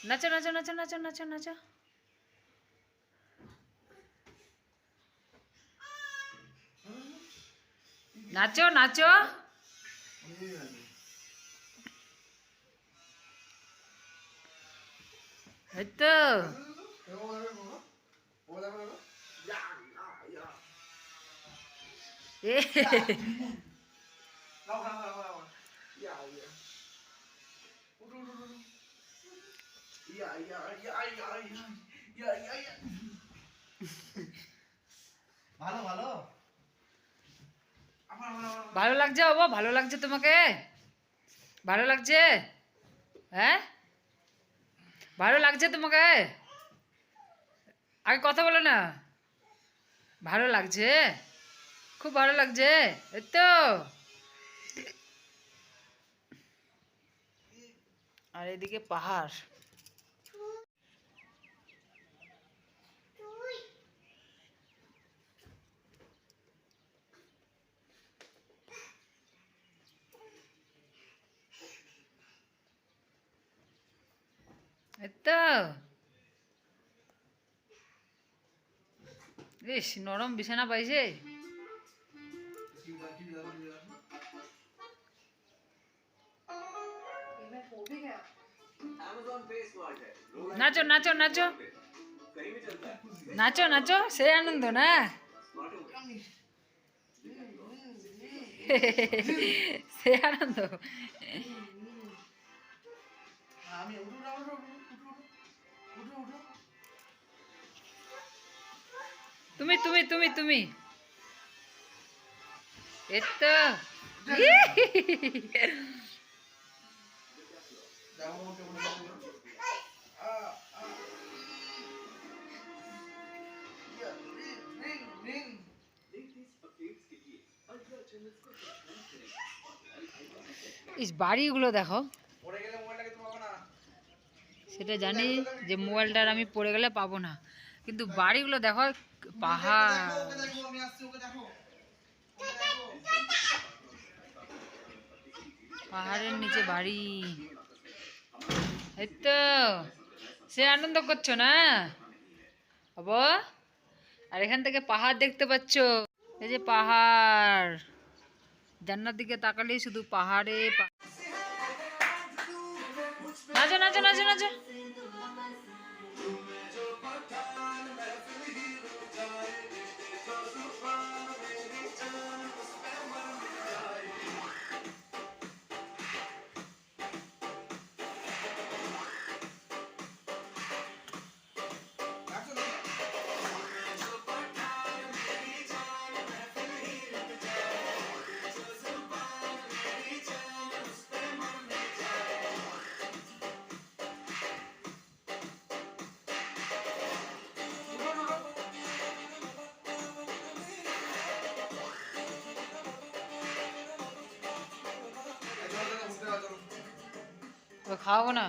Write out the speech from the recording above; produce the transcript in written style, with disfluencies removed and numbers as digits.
নাচো নাচো নাচো নাচো নাচো নাচো। নাচো নাচো। এই তো ভালো ভালো ভালো লাগছে বাবা? ভালো লাগছে তোমাকে? ভালো লাগছে? হ্যাঁ, ভালো লাগছে তোমাকে? আগে কথা বলো না। ভালো লাগছে, খুব ভালো লাগছে। এই তো। আর এদিকে পাহাড়। এই তো। ইস, নরম বিছানা পাইছে। নাচো নাচো নাচো নাচো নাচো, সে আনন্দ না। সে আনন্দ। তুমি তুমি তুমি তুমি এই তো। ইস, বাড়িগুলো দেখো। সেটা জানি যে মোবাইলটার আমি পড়ে গেলে পাবো না, কিন্তু বাড়িগুলো দেখো। পাহাড়, পাহাড়ের নিচে বাড়ি। এই তো, সে আনন্দ করছো না বাবা? আর এখান থেকে পাহাড় দেখতে পাচ্ছ। এই যে পাহাড়, জান্নার দিকে তাকালেই শুধু পাহাড়ে। নাচো নাচো নাচো নাচো। খাওয়াবো না।